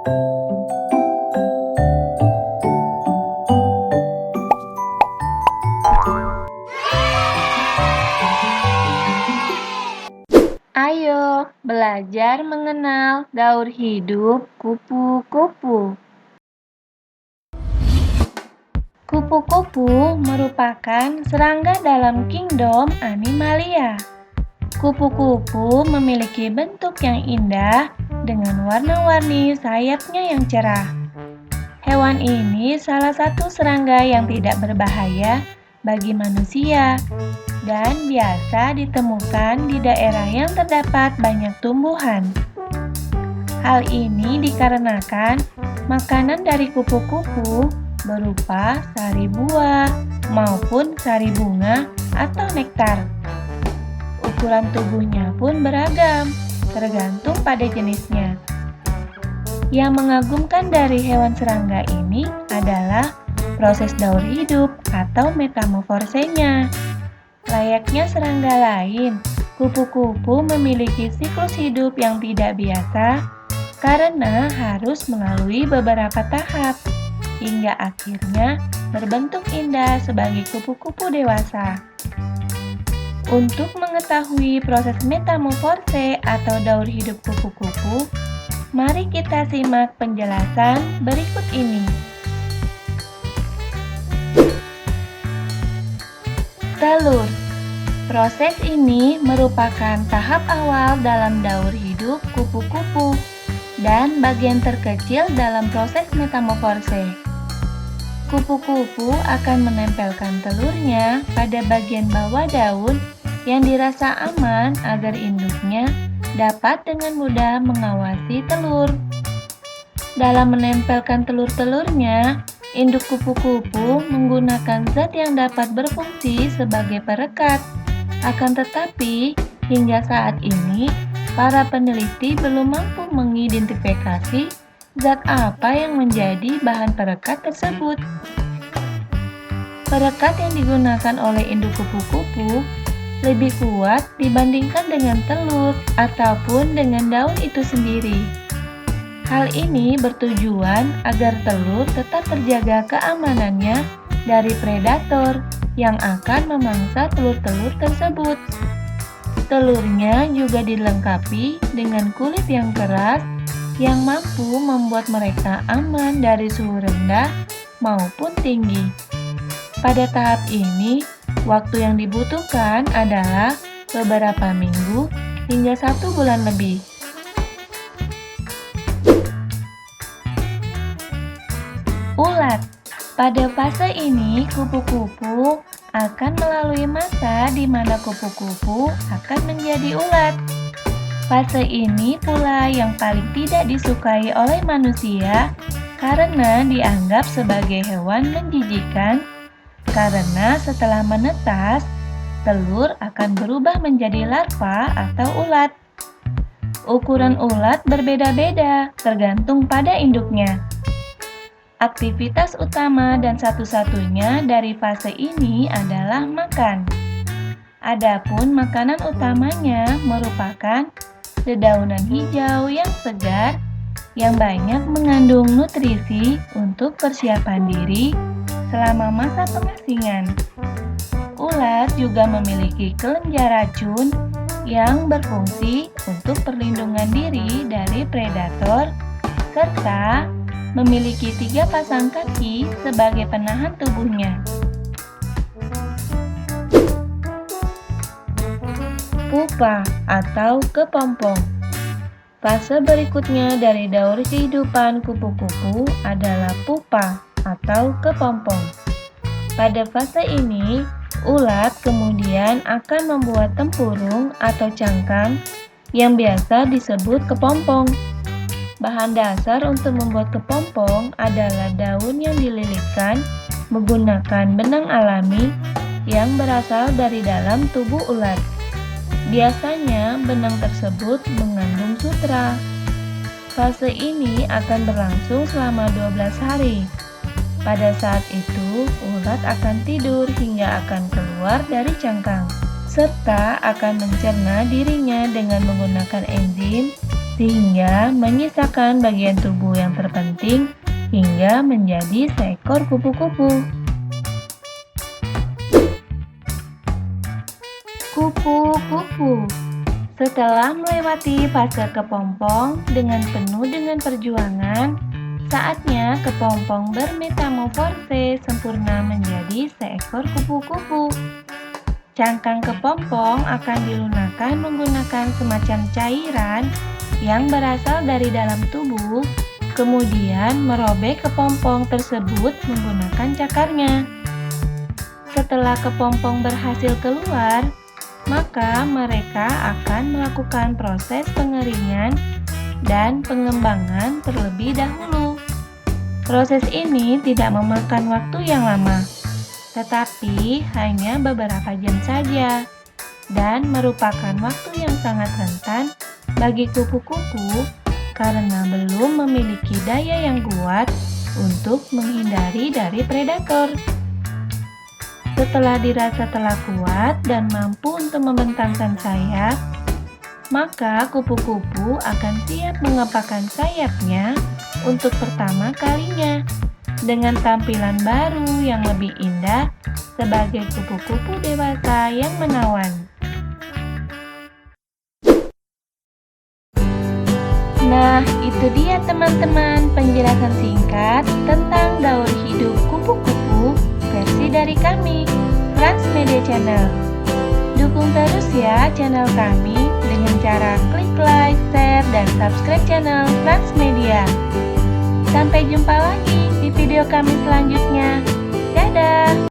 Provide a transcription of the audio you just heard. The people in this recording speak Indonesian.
Ayo belajar mengenal gaur hidup kupu-kupu. Kupu-kupu merupakan serangga dalam kingdom Animalia. Kupu-kupu memiliki bentuk yang indah dengan warna-warni sayapnya yang cerah. Hewan ini salah satu serangga yang tidak berbahaya bagi manusia dan biasa ditemukan di daerah yang terdapat banyak tumbuhan. Hal ini dikarenakan makanan dari kupu-kupu berupa sari buah maupun sari bunga atau nektar. Ukuran tubuhnya pun beragam, tergantung pada jenisnya. Yang mengagumkan dari hewan serangga ini adalah proses daur hidup atau metamorfosenya. Layaknya serangga lain, kupu-kupu memiliki siklus hidup yang tidak biasa karena harus melalui beberapa tahap hingga akhirnya berbentuk indah sebagai kupu-kupu dewasa. Untuk mengetahui proses metamorfose atau daur hidup kupu-kupu, mari kita simak penjelasan berikut ini. Telur. Proses ini merupakan tahap awal dalam daur hidup kupu-kupu dan bagian terkecil dalam proses metamorfose. Kupu-kupu akan menempelkan telurnya pada bagian bawah daun yang dirasa aman agar induknya dapat dengan mudah mengawasi telur. Dalam menempelkan telur-telurnya, induk kupu-kupu menggunakan zat yang dapat berfungsi sebagai perekat. Akan tetapi, hingga saat ini, para peneliti belum mampu mengidentifikasi zat apa yang menjadi bahan perekat tersebut. Perekat yang digunakan oleh induk kupu-kupu lebih kuat dibandingkan dengan telur ataupun dengan daun itu sendiri. Hal ini bertujuan agar telur tetap terjaga keamanannya dari predator yang akan memangsa telur-telur tersebut. Telurnya juga dilengkapi dengan kulit yang keras yang mampu membuat mereka aman dari suhu rendah maupun tinggi. Pada tahap ini, waktu yang dibutuhkan adalah beberapa minggu hingga 1 bulan lebih. Ulat. Pada fase ini, kupu-kupu akan melalui masa di mana kupu-kupu akan menjadi ulat. Fase ini pula yang paling tidak disukai oleh manusia karena dianggap sebagai hewan menjijikan karena setelah menetas, telur akan berubah menjadi larva atau ulat. Ukuran ulat berbeda-beda tergantung pada induknya. Aktivitas utama dan satu-satunya dari fase ini adalah makan. Adapun makanan utamanya merupakan dedaunan hijau yang segar yang banyak mengandung nutrisi untuk persiapan diri selama masa pengasingan. Ulat juga memiliki kelenjar racun yang berfungsi untuk perlindungan diri dari predator serta memiliki 3 pasang kaki sebagai penahan tubuhnya. Pupa atau kepompong. Fase berikutnya dari daur kehidupan kupu-kupu adalah pupa atau kepompong. Pada fase ini, ulat kemudian akan membuat tempurung atau cangkang yang biasa disebut kepompong. Bahan dasar untuk membuat kepompong adalah daun yang dililitkan menggunakan benang alami yang berasal dari dalam tubuh ulat. Biasanya benang tersebut mengandung sutra. Fase ini akan berlangsung selama 12 hari. Pada saat itu, ulat akan tidur hingga akan keluar dari cangkang, serta akan mencerna dirinya dengan menggunakan enzim sehingga menyisakan bagian tubuh yang terpenting hingga menjadi seekor kupu-kupu. Kupu-kupu. Setelah melewati fase kepompong dengan penuh dengan perjuangan, saatnya kepompong bermetamorfose sempurna menjadi seekor kupu-kupu. Cangkang kepompong akan dilunakkan menggunakan semacam cairan yang berasal dari dalam tubuh, kemudian merobek kepompong tersebut menggunakan cakarnya. Setelah kepompong berhasil keluar, maka mereka akan melakukan proses pengeringan dan pengembangan terlebih dahulu. Proses ini tidak memakan waktu yang lama, tetapi hanya beberapa jam saja, dan merupakan waktu yang sangat rentan bagi kupu-kupu karena belum memiliki daya yang kuat untuk menghindari dari predator. Setelah dirasa telah kuat dan mampu untuk membentangkan sayap, maka kupu-kupu akan siap mengepakkan sayapnya untuk pertama kalinya dengan tampilan baru yang lebih indah sebagai kupu-kupu dewasa yang menawan. Nah, itu dia teman-teman penjelasan singkat tentang daur hidup kupu-kupu versi dari kami, Transmedia Channel. Dukung terus ya channel kami dengan cara klik like, share, dan subscribe channel Transmedia. Sampai jumpa lagi di video kami selanjutnya. Dadah!